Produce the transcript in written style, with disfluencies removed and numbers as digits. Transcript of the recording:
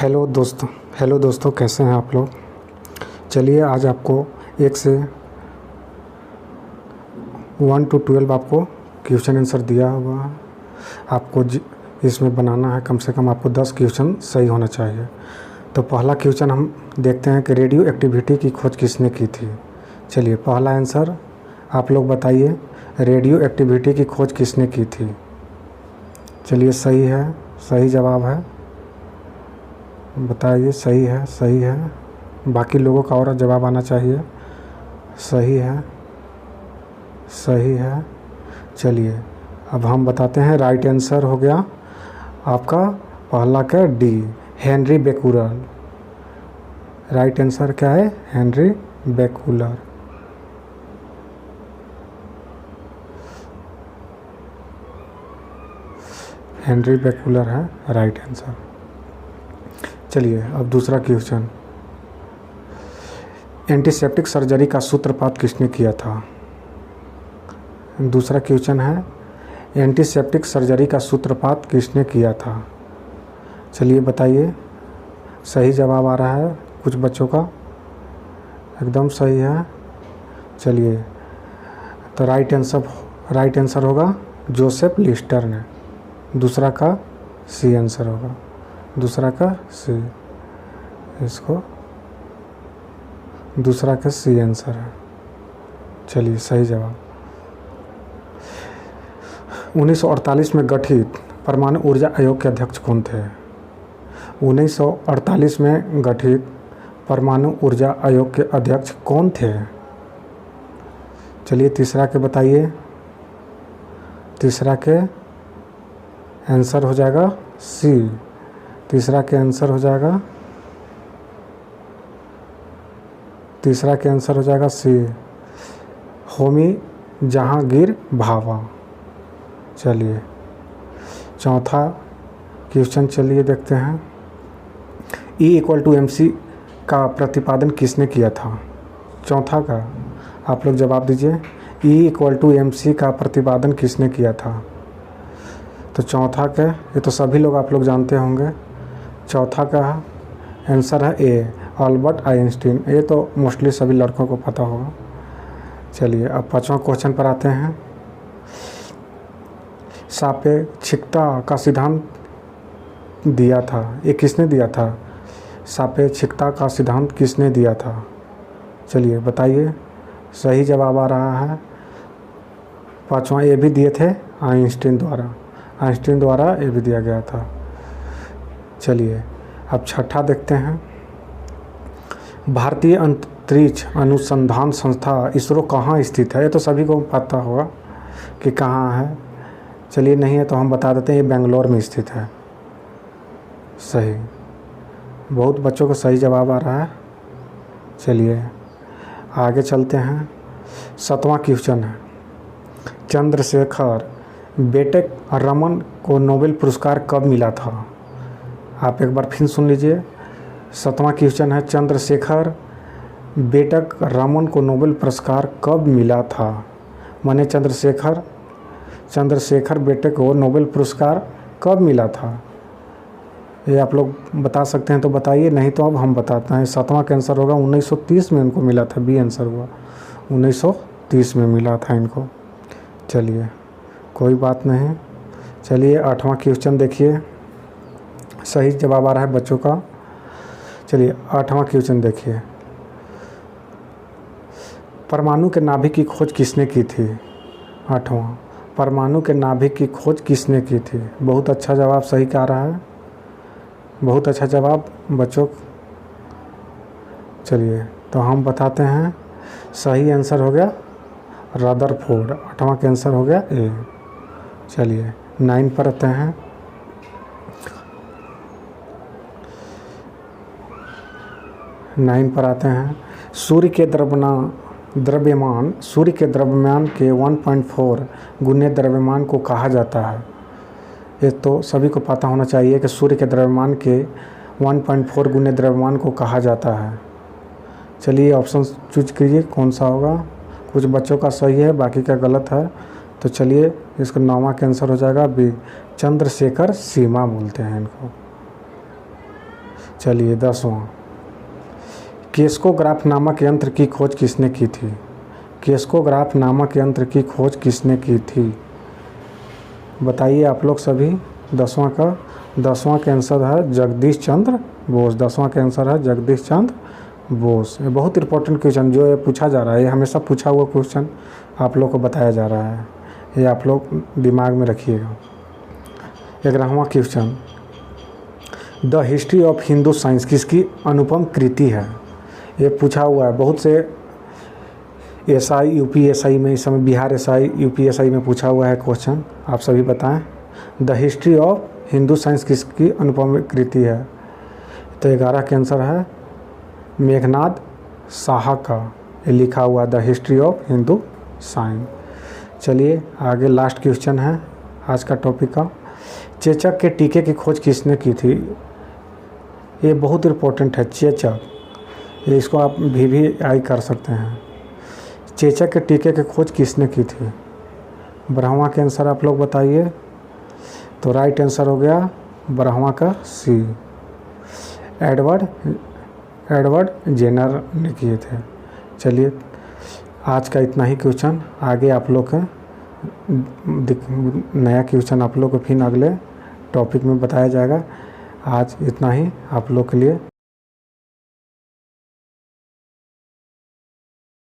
Hello दोस्तों, कैसे हैं आप लोग। चलिए आज आपको 1 से 1 to 12 आपको क्वेश्चन आंसर दिया हुआ है। आपको इसमें बनाना है, कम से कम आपको 10 क्वेश्चन सही होना चाहिए। तो पहला क्वेश्चन हम देखते हैं कि रेडियो एक्टिविटी की खोज किसने की थी। चलिए पहला आंसर आप लोग बताइए, रेडियो एक्टिविटी की खोज किसने की थी। चलिए सही है, सही जवाब है, बताइए सही है। सही है, बाकी लोगों का और जवाब आना चाहिए। सही है, सही है। चलिए अब हम बताते हैं, राइट आंसर हो गया आपका पहला का डी, हेनरी बेकुलर। राइट आंसर क्या है, हेनरी बेकुलर। हेनरी बेकुलर है राइट आंसर। चलिए अब दूसरा क्वेश्चन, एंटीसेप्टिक सर्जरी का सूत्रपात किसने किया था। दूसरा क्वेश्चन है, एंटीसेप्टिक सर्जरी का सूत्रपात किसने किया था। चलिए बताइए, सही जवाब आ रहा है कुछ बच्चों का, एकदम सही है। चलिए तो राइट आंसर होगा जोसेफ लिस्टर ने। दूसरा का सी आंसर होगा, दूसरा का सी, इसको दूसरा का सी आंसर है। चलिए सही जवाब। 1948 में गठित परमाणु ऊर्जा आयोग के अध्यक्ष कौन थे। 1948 में गठित परमाणु ऊर्जा आयोग के अध्यक्ष कौन थे। चलिए तीसरा के बताइए, तीसरा के आंसर हो जाएगा सी। तीसरा के आंसर हो जाएगा, तीसरा के आंसर हो जाएगा सी, होमी जहांगीर भाभा। चलिए चौथा क्वेश्चन चलिए देखते हैं, E=mc का प्रतिपादन किसने किया था। चौथा का आप लोग जवाब दीजिए, E=mc का प्रतिपादन किसने किया था। तो चौथा का, ये तो सभी लोग आप लोग जानते होंगे, चौथा का आंसर है ए, अल्बर्ट आइंस्टीन। ये तो मोस्टली सभी लड़कों को पता होगा। चलिए अब पांचवा क्वेश्चन पर आते हैं, सापेक्षिकता का सिद्धांत दिया था, ये किसने दिया था। सापेक्षिकता का सिद्धांत किसने दिया था। चलिए बताइए, सही जवाब आ रहा है। पांचवा ये भी दिए थे आइंस्टीन द्वारा, आइंस्टीन द्वारा ये भी दिया गया था। चलिए अब छठा देखते हैं, भारतीय अंतरिक्ष अनुसंधान संस्था इसरो कहाँ स्थित है। ये तो सभी को पता होगा कि कहाँ है। चलिए नहीं है तो हम बता देते हैं, ये बेंगलोर में स्थित है। सही, बहुत बच्चों को सही जवाब आ रहा है। चलिए आगे चलते हैं, 7वां क्वेश्चन है, चंद्रशेखर बेटेक रमन को नोबेल पुरस्कार कब मिला था। आप एक बार फिर सुन लीजिए, 7वां क्वेश्चन है, चंद्रशेखर बेटेक रमन को नोबेल पुरस्कार कब मिला था। माने चंद्रशेखर बेटेक को नोबेल पुरस्कार कब मिला था। ये आप लोग बता सकते हैं तो बताइए, नहीं तो अब हम बताते हैं। 7वां का आंसर होगा 1930 में इनको मिला था, बी आंसर हुआ 1930 में मिला था इनको। चलिए कोई बात नहीं। चलिए 8वां क्वेश्चन देखिए, सही जवाब आ रहा है बच्चों का। चलिए 8वां क्वेश्चन देखिए, परमाणु के नाभिक की खोज किसने की थी। 8वां, परमाणु के नाभिक की खोज किसने की थी। बहुत अच्छा जवाब सही आ रहा है, बहुत अच्छा जवाब बच्चों। चलिए तो हम बताते हैं, सही आंसर हो गया रदरफोर्ड। 8वां का आंसर हो गया ए। चलिए 9 पर आते हैं, 9 पर आते हैं, सूर्य के द्रव्यमान के 1.4 गुने द्रव्यमान को कहा जाता है। ये तो सभी को पता होना चाहिए कि सूर्य के द्रव्यमान के 1.4 गुने द्रव्यमान को कहा जाता है। चलिए ऑप्शन चूज कीजिए कौन सा होगा। कुछ बच्चों का सही है, बाकी का गलत है। तो चलिए इसका 9वां का आंसर हो जाएगा बी, चंद्रशेखर सीमा बोलते हैं इनको। चलिए 10वां, केस्कोग्राफ नामक यंत्र की खोज किसने की थी? केस्कोग्राफ नामक यंत्र की खोज किसने की थी? बताइए आप लोग सभी। 10वां का आंसर है जगदीश चंद्र बोस। 10वां का आंसर है जगदीश चंद्र बोस। ये बहुत इंपॉर्टेंट क्वेश्चन जो ये पूछा जा रहा है, ये हमेशा पूछा हुआ क्वेश्चन आप लोग को बताया जा रहा है, ये आप लोग दिमाग में रखिएगा। 11वां question, the history of Hindu science किसकी अनुपम कृति है? ये पूछा हुआ है बहुत से एसआई यूपीएसआई में, इस समय बिहार एसआई यूपीएसआई में पूछा हुआ है क्वेश्चन, आप सभी बताएं। The history of Hindu science किसकी अनुपम कृति है? तो 11 का आंसर है मेघनाद साहा का, ये लिखा हुआ the history of Hindu science. चलिए आगे लास्ट क्वेश्चन है आज का टॉपिक का, चेचक के टीके की खोज किसने की थी? ये बहुत इम्पोर्टेंट है चेचक, ये इसको आप VVI कर सकते हैं। चेचक के टीके की खोज किसने की थी? 12वां के आंसर आप लोग बताइए। तो राइट आंसर हो गया 12वां का सी, एडवर्ड जेनर ने किए थे। चलिए आज का इतना ही क्वेश्चन, आगे आप लोग का नया क्वेश्चन आप लोग को फिर अगले टॉपिक में बताया जाएगा। आज इतना ही आप लोग के लिए।